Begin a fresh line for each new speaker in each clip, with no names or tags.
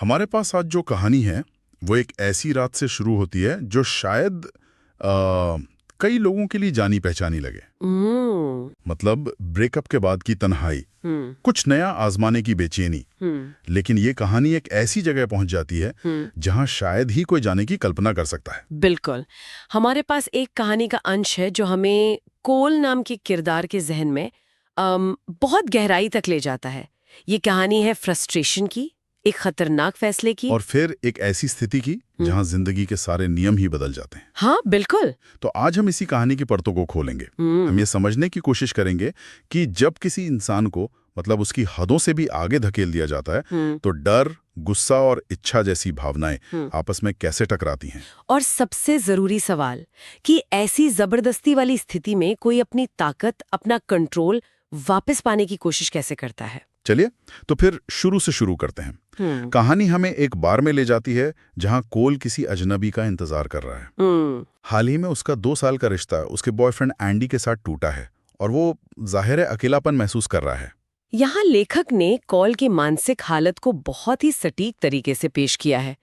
हमारे पास आज जो कहानी है वो एक ऐसी रात से शुरू होती है जो शायद कई लोगों के लिए जानी पहचानी लगे। मतलब ब्रेकअप के बाद की तन्हाई, कुछ नया आजमाने की बेचैनी। लेकिन ये कहानी एक ऐसी जगह पहुंच जाती है जहां शायद ही कोई जाने की कल्पना कर सकता है।
बिल्कुल। हमारे पास एक कहानी का अंश है जो हमें कोल नाम के किरदार के जहन में बहुत गहराई तक ले जाता है। ये कहानी है फ्रस्ट्रेशन की, एक खतरनाक फैसले की,
और फिर एक ऐसी स्थिति की जहां जिंदगी के सारे नियम ही बदल जाते हैं।
हाँ बिल्कुल।
तो आज हम इसी कहानी की परतों को खोलेंगे। हम ये समझने की कोशिश करेंगे कि जब किसी इंसान को मतलब उसकी हदों से भी आगे धकेल दिया जाता है तो डर, गुस्सा और इच्छा जैसी भावनाएं आपस में कैसे टकराती हैं।
और सबसे जरूरी सवाल कि ऐसी जबरदस्ती वाली स्थिति में कोई अपनी ताकत, अपना कंट्रोल वापस पाने की कोशिश कैसे करता है।
चलिए तो फिर शुरू से शुरू करते हैं। कहानी हमें एक बार में ले जाती है जहां कोल किसी अजनबी का इंतजार कर रहा है। हाल ही में उसका 2 साल का रिश्ता उसके बॉयफ्रेंड एंडी के साथ टूटा है और वो जाहिर है अकेलापन महसूस कर रहा है।
यहाँ लेखक ने कॉल की मानसिक हालत को बहुत ही सटीक तरीके से पेश किया है।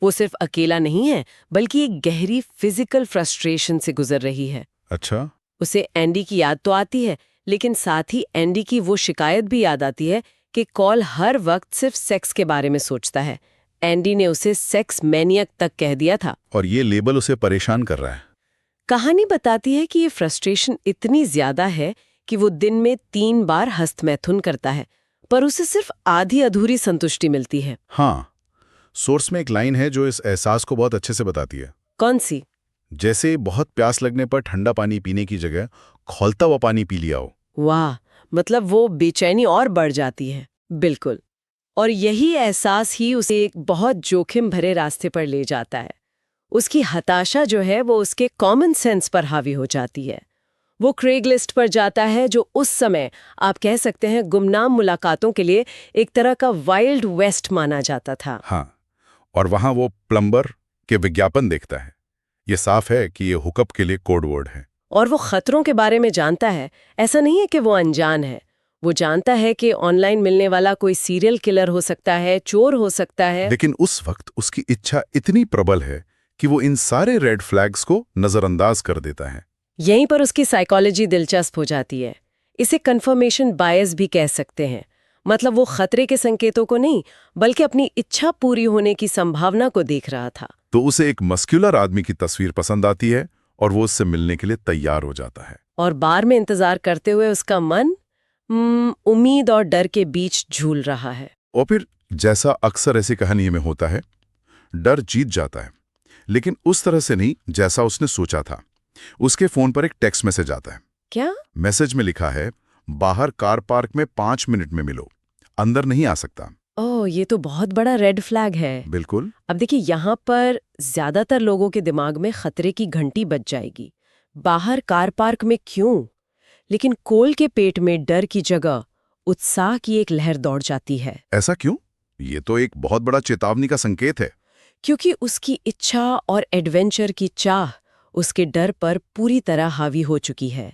वो सिर्फ अकेला नहीं है बल्कि एक गहरी फिजिकल फ्रस्ट्रेशन से गुजर रही है।
अच्छा।
उसे एंडी की याद तो आती है, लेकिन साथ ही एंडी की वो शिकायत भी याद आती है कि कॉल हर वक्त सिर्फ सेक्स के बारे में सोचता है। एंडी ने उसे सेक्स मैनियक तक कह दिया था
और ये लेबल उसे परेशान कर रहा है।
कहानी बताती है कि ये फ्रस्ट्रेशन इतनी ज्यादा है कि वो दिन में 3 बार हस्तमैथुन करता है, पर उसे सिर्फ आधी अधूरी संतुष्टि मिलती है।
हाँ, सोर्स में एक लाइन है जो इस एहसास को बहुत अच्छे से बताती है।
कौन सी?
जैसे बहुत प्यास लगने पर ठंडा पानी पीने की जगह खौलता हुआ पानी पी लिया हो।
वाह, मतलब वो बेचैनी और बढ़ जाती है। बिल्कुल। और यही एहसास ही उसे एक बहुत जोखिम भरे रास्ते पर ले जाता है। उसकी हताशा जो है वो उसके कॉमन सेंस पर हावी हो जाती है। वो क्रेगलिस्ट पर जाता है जो उस समय आप कह सकते हैं गुमनाम मुलाकातों के लिए एक तरह का वाइल्ड वेस्ट माना जाता था।
हाँ, और वहां वो प्लम्बर के विज्ञापन देखता है। ये साफ है कि ये हुकअप के लिए कोड वर्ड है।
और वो खतरों के बारे में जानता है। ऐसा नहीं है कि वो अनजान है। वो जानता है कि ऑनलाइन मिलने वाला कोई सीरियल किलर हो सकता है, चोर हो सकता है।
लेकिन उस वक्त उसकी इच्छा इतनी प्रबल है कि वो इन सारे रेड फ्लैग्स को नजरअंदाज कर देता है।
यहीं पर उसकी साइकोलॉजी दिलचस्प हो जाती है। इसे कंफर्मेशन बायस भी कह सकते हैं। मतलब वो खतरे के संकेतों को नहीं बल्कि अपनी इच्छा पूरी होने की संभावना को देख रहा था।
तो उसे एक मस्कुलर आदमी की तस्वीर पसंद आती है और वो उससे मिलने के लिए तैयार हो जाता है।
और बार में इंतजार करते हुए उसका मन उम्मीद और डर के बीच झूल रहा है।
और फिर जैसा अक्सर ऐसी कहानी में होता है, डर जीत जाता है, लेकिन उस तरह से नहीं जैसा उसने सोचा था। उसके फोन पर एक टेक्स्ट मैसेज आता है।
क्या?
मैसेज में लिखा है, बाहर कार पार्क में 5 मिनट में मिलो, अंदर नहीं आ सकता।
ओह, ये तो बहुत बड़ा रेड फ्लैग है।
बिल्कुल।
अब देखिए, यहाँ पर ज्यादातर लोगों के दिमाग में खतरे की घंटी बज जाएगी। बाहर कार पार्क में क्यों? लेकिन कोल के पेट में डर की जगह उत्साह की एक लहर दौड़ जाती है।
ऐसा क्यों? ये तो एक बहुत बड़ा चेतावनी का संकेत है।
क्योंकि उसकी इच्छा और एडवेंचर की चाह उसके डर पर पूरी तरह हावी हो चुकी है।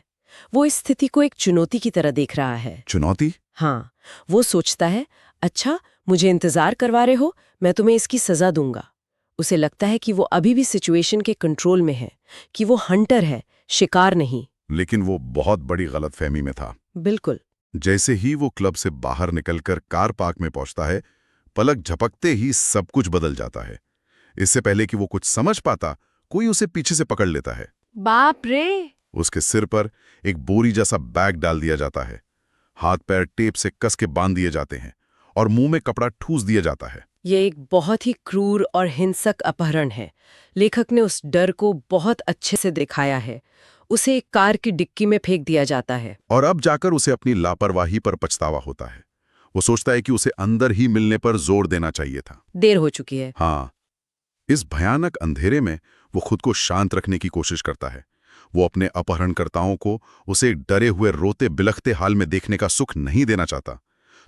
वो इस स्थिति को एक चुनौती की तरह देख रहा है।
चुनौती?
हाँ, वो सोचता है, अच्छा मुझे इंतजार करवा रहे हो, मैं तुम्हें इसकी सजा दूंगा। उसे लगता है कि वो अभी भी सिचुएशन के कंट्रोल में है, कि वो हंटर है, शिकार नहीं।
लेकिन वो बहुत बड़ी गलतफहमी में था।
बिल्कुल।
जैसे ही वो क्लब से बाहर निकलकर कार पार्क में पहुंचता है, पलक झपकते ही सब कुछ बदल जाता है। इससे पहले कि वो कुछ समझ पाता, कोई उसे पीछे से पकड़ लेता है।
बाप रे!
उसके सिर पर एक बोरी जैसा बैग डाल दिया जाता है। हाथ पैर टेप से कस के बांध दिए जाते हैं और मुंह में कपड़ा ठूस दिया जाता है।
ये एक बहुत ही क्रूर और हिंसक अपहरण है। लेखक ने उस डर को बहुत अच्छे से दिखाया है। उसे एक कार की डिक्की में फेंक दिया जाता है।
और अब जाकर उसे अपनी लापरवाही पर पछतावा होता है। वो सोचता है कि उसे अंदर ही मिलने पर जोर देना चाहिए था।
देर हो चुकी है।
हाँ, इस भयानक अंधेरे में वो खुद को शांत रखने की कोशिश करता है। वो अपने अपहरणकर्ताओं को उसे डरे हुए रोते बिलखते हाल में देखने का सुख नहीं देना चाहता।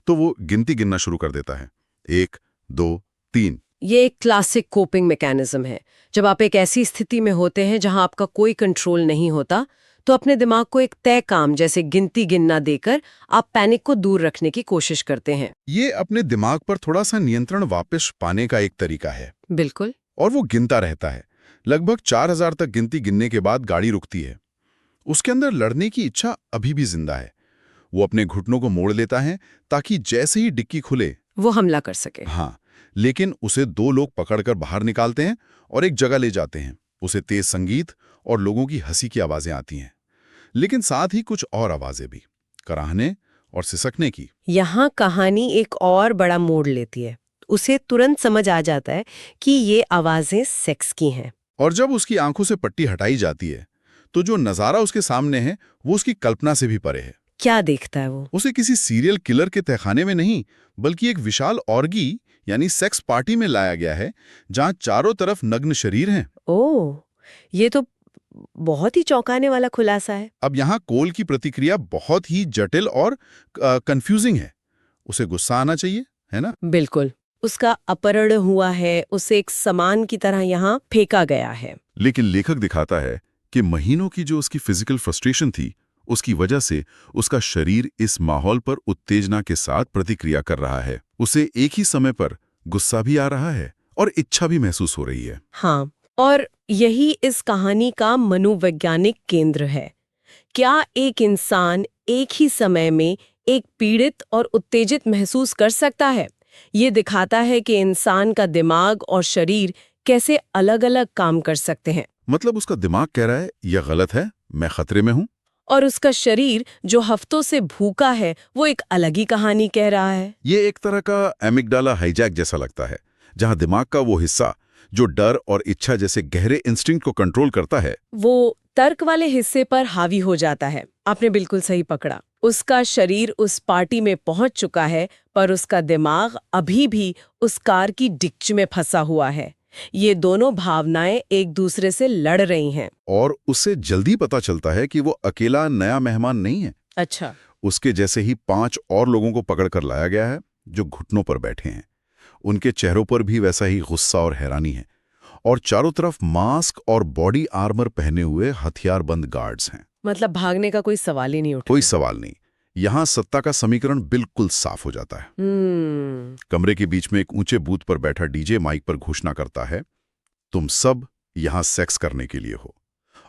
तो वो गिनती गिनना शुरू कर देता है। 1, 2, 3।
ये एक क्लासिक कोपिंग मैकेनिज्म है। जब आप एक ऐसी स्थिति में होते हैं जहां आपका कोई कंट्रोल नहीं होता, तो अपने दिमाग को एक तय काम जैसे गिनती गिनना देकर आप पैनिक को दूर रखने की कोशिश करते हैं।
ये अपने दिमाग पर थोड़ा सा नियंत्रण वापस पाने का एक तरीका है।
बिल्कुल।
और वो गिनता रहता है। लगभग 4000 तक गिनती गिनने के बाद गाड़ी रुकती है। उसके अंदर लड़ने की इच्छा अभी भी जिंदा है। वो अपने घुटनों को मोड़ लेता है ताकि जैसे ही डिक्की खुले
वो हमला कर सके।
हाँ, लेकिन उसे 2 लोग पकड़कर बाहर निकालते हैं और एक जगह ले जाते हैं। उसे तेज संगीत और लोगों की हंसी की आवाजें आती हैं, लेकिन साथ ही कुछ और आवाजें भी, कराहने और सिसकने की।
यहाँ कहानी एक और बड़ा मोड़ लेती है। उसे तुरंत समझ आ जाता है कि ये आवाजें सेक्स की हैं।
और जब उसकी आंखों से पट्टी हटाई जाती है तो जो नजारा उसके सामने है वो उसकी कल्पना से भी परे है।
क्या देखता है वो?
उसे किसी सीरियल किलर के तहखाने में नहीं, बल्कि एक विशाल ऑर्गी यानी सेक्स पार्टी में लाया गया है, जहां चारों तरफ नग्न शरीर हैं।
ओह, ये तो बहुत ही चौंकाने वाला खुलासा है।
अब यहाँ कोल की प्रतिक्रिया बहुत ही जटिल और कंफ्यूजिंग है। उसे गुस्सा आना चाहिए, है ना?
बिल्कुल। उसका अपहरण हुआ है, उसे एक सामान की तरह यहाँ फेंका गया है।
लेकिन लेखक दिखाता है कि महीनों की जो उसकी फिजिकल फ्रस्ट्रेशन थी, उसकी वजह से उसका शरीर इस माहौल पर उत्तेजना के साथ प्रतिक्रिया कर रहा है। उसे एक ही समय पर गुस्सा भी आ रहा है और इच्छा भी महसूस हो रही है।
हाँ, और यही इस कहानी का मनोवैज्ञानिक केंद्र है। क्या एक इंसान एक ही समय में एक पीड़ित और उत्तेजित महसूस कर सकता है? ये दिखाता है कि इंसान का दिमाग और शरीर कैसे अलग-अलग काम कर सकते हैं।
मतलब उसका दिमाग कह रहा है यह गलत है, मैं खतरे में हूं,
और उसका शरीर जो हफ्तों से भूखा है वो एक अलग ही कहानी कह रहा है।
ये एक तरह का एमिगडाला हाईजैक जैसा लगता है, जहां दिमाग का वो हिस्सा जो डर और इच्छा जैसे गहरे इंस्टिंक्ट को कंट्रोल करता है,
वो तर्क वाले हिस्से पर हावी हो जाता है। आपने बिल्कुल सही पकड़ा। उसका शरीर उस पार्टी में पहुंच चुका है, पर उसका दिमाग अभी भी उस कार की डिक्च में फंसा हुआ है। ये दोनों भावनाएं एक दूसरे से लड़ रही हैं।
और उसे जल्दी पता चलता है कि वो अकेला नया मेहमान नहीं है।
अच्छा।
उसके जैसे ही 5 और लोगों को पकड़कर लाया गया है जो घुटनों पर बैठे हैं। उनके चेहरों पर भी वैसा ही गुस्सा और हैरानी है, और चारों तरफ मास्क और बॉडी आर्मर पहने हुए हथियारबंद गार्ड्स हैं।
मतलब भागने का कोई सवाल ही नहीं उठा।
कोई सवाल नहीं। यहां सत्ता का समीकरण बिल्कुल साफ हो जाता है। कमरे के बीच में एक ऊंचे बूथ पर बैठा डीजे माइक पर घोषणा करता है, तुम सब यहां सेक्स करने के लिए हो,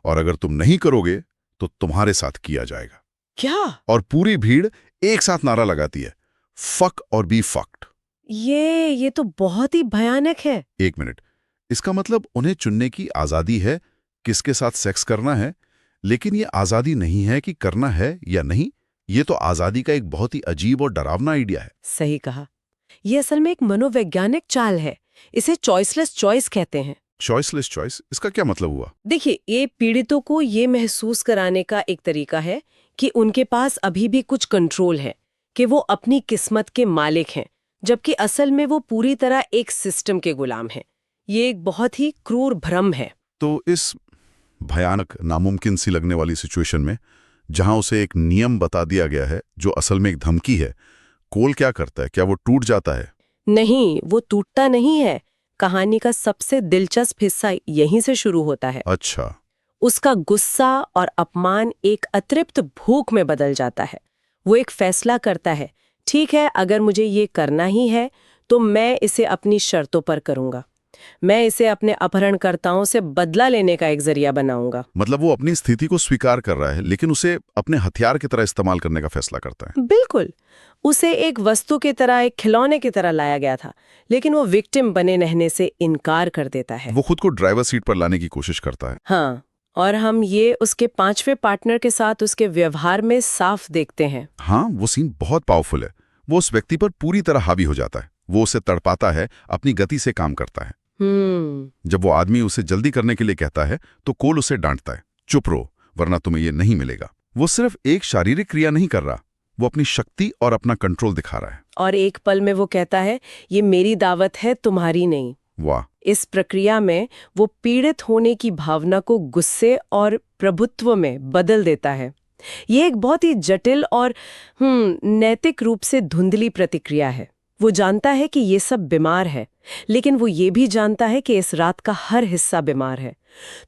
और अगर तुम नहीं करोगे तो तुम्हारे साथ किया जाएगा।
क्या?
और पूरी भीड़ एक साथ नारा लगाती है, फक और बी फक्ड।
ये तो बहुत ही भयानक है।
1 मिनट, इसका मतलब उन्हें चुनने की आजादी है किसके साथ सेक्स करना है, लेकिन ये आजादी नहीं है कि करना है या नहीं। ये तो आजादी का एक बहुत ही अजीब और डरावना आइडिया है।
सही कहा। ये असल में एक मनोवैज्ञानिक चाल है। इसे चॉइसलेस चॉइस कहते हैं।
चॉइसलेस चॉइस, इसका क्या मतलब हुआ?
देखिए, ये पीड़ितों को ये महसूस कराने का एक तरीका है कि उनके पास अभी भी कुछ कंट्रोल है, कि वो अपनी किस्मत के मालिक हैं, जबकि असल में वो पूरी तरह एक सिस्टम के गुलाम हैं। ये एक बहुत ही क्रूर भ्रम है।
तो इस भयानक, नामुमकिन सी लगने वाली सिचुएशन में, जहां उसे एक नियम बता दिया गया है जो असल में एक धमकी है, कोल क्या करता है? क्या वो टूट जाता है?
नहीं, वो टूटता नहीं है। कहानी का सबसे दिलचस्प हिस्सा यहीं से शुरू होता है।
अच्छा।
उसका गुस्सा और अपमान एक अतृप्त भूख में बदल जाता है। वो एक फैसला करता है, ठीक है, अगर मुझे ये करना ही है तो मैं इसे अपनी शर्तों पर करूंगा। मैं इसे अपने अपहरणकर्ताओं से बदला लेने का एक जरिया बनाऊंगा।
मतलब वो अपनी स्थिति को स्वीकार कर रहा है, लेकिन उसे अपने हथियार की तरह इस्तेमाल करने का फैसला करता है।
बिल्कुल। उसे एक वस्तु की तरह, एक खिलौने की तरह लाया गया था, लेकिन वो विक्टिम बने रहने से इनकार कर देता है।
वो खुद को ड्राइवर सीट पर लाने की कोशिश करता है।
हाँ, और हम ये उसके 5वें पार्टनर के साथ उसके व्यवहार में साफ देखते हैं।
हाँ, वो सीन बहुत पावरफुल है। वो उस व्यक्ति पर पूरी तरह हावी हो जाता है। वो उसे तड़पाता है, अपनी गति से काम करता है। जब वो आदमी उसे जल्दी करने के लिए कहता है तो कोल उसे डांटता है, चुप रहो वरना तुम्हें ये नहीं मिलेगा। वो सिर्फ एक शारीरिक क्रिया नहीं कर रहा, वो अपनी शक्ति और अपना कंट्रोल दिखा रहा है।
और एक पल में वो कहता है, ये मेरी दावत है, तुम्हारी नहीं।
वाह।
इस प्रक्रिया में वो पीड़ित होने की भावना को गुस्से और प्रभुत्व में बदल देता है। ये एक बहुत ही जटिल और नैतिक रूप से धुंधली प्रतिक्रिया है। वो जानता है कि ये सब बीमार है, लेकिन वो ये भी जानता है कि इस रात का हर हिस्सा बीमार है।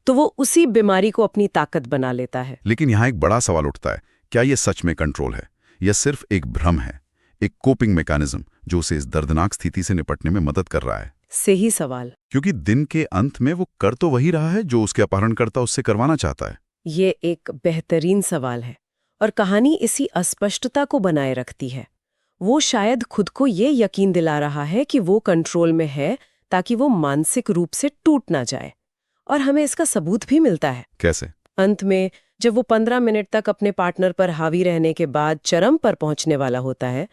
तो वो उसी बीमारी को अपनी ताकत बना लेता है।
लेकिन यहाँ एक बड़ा सवाल उठता है, क्या ये सच में कंट्रोल है या सिर्फ एक भ्रम है, एक कोपिंग मैकेनिज्म जो उसे इस दर्दनाक स्थिति से निपटने में मदद कर रहा है?
सही सवाल।
क्योंकि दिन के अंत में वो कर तो वही रहा है जो उसके अपहरणकर्ता उससे करवाना चाहता है।
ये एक बेहतरीन सवाल है और कहानी इसी अस्पष्टता को बनाए रखती है। वो शायद खुद को ये यकीन दिला रहा है कि वो कंट्रोल में है ताकि वो मानसिक रूप से टूट ना जाए। और हमें इसका सबूत भी मिलता है।
कैसे?
अंत में जब वो 15 मिनट तक अपने पार्टनर पर हावी रहने के बाद चरम पर पहुंचने वाला होता है,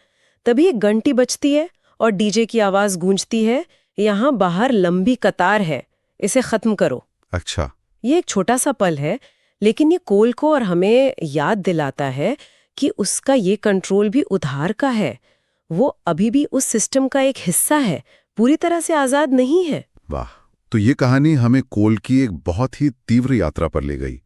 तभी एक घंटी बजती है और डीजे की आवाज गूंजती है, यहाँ बाहर लंबी कतार है, इसे खत्म करो।
अच्छा।
ये एक छोटा सा पल है, लेकिन ये कोल को और हमें याद दिलाता है कि उसका ये कंट्रोल भी उधार का है। वो अभी भी उस सिस्टम का एक हिस्सा है, पूरी तरह से आजाद नहीं है।
वाह। तो ये कहानी हमें कोल की एक बहुत ही तीव्र यात्रा पर ले गई।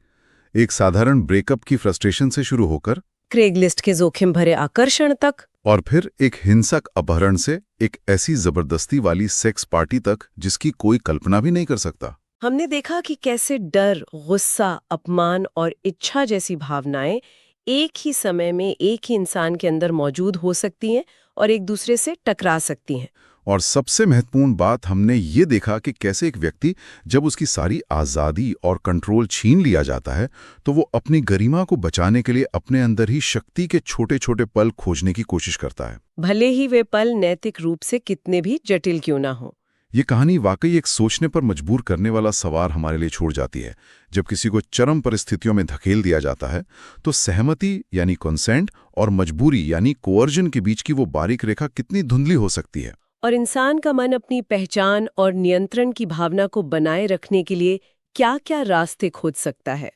एक साधारण ब्रेकअप की फ्रस्ट्रेशन से शुरू होकर
क्रेगलिस्ट के जोखिम भरे आकर्षण तक,
और फिर एक हिंसक अपहरण से एक ऐसी जबरदस्ती वाली सेक्स पार्टी तक जिसकी कोई कल्पना भी नहीं कर सकता।
हमने देखा कि कैसे डर, गुस्सा, अपमान और इच्छा जैसी भावनाएं एक ही समय में एक ही इंसान के अंदर मौजूद हो सकती हैं और एक दूसरे से टकरा सकती हैं।
और सबसे महत्वपूर्ण बात, हमने ये देखा कि कैसे एक व्यक्ति जब उसकी सारी आज़ादी और कंट्रोल छीन लिया जाता है तो वो अपनी गरिमा को बचाने के लिए अपने अंदर ही शक्ति के छोटे छोटे पल खोजने की कोशिश करता है,
भले ही वे पल नैतिक रूप से कितने भी जटिल क्यों ना हो।
ये कहानी वाकई एक सोचने पर मजबूर करने वाला सवाल हमारे लिए छोड़ जाती है। जब किसी को चरम परिस्थितियों में धकेल दिया जाता है तो सहमति यानी कंसेंट और मजबूरी यानी कोअर्जन के बीच की वो बारीक रेखा कितनी धुंधली हो सकती है।
और इंसान का मन अपनी पहचान और नियंत्रण की भावना को बनाए रखने के लिए क्या-क्या रास्ते खोज सकता है।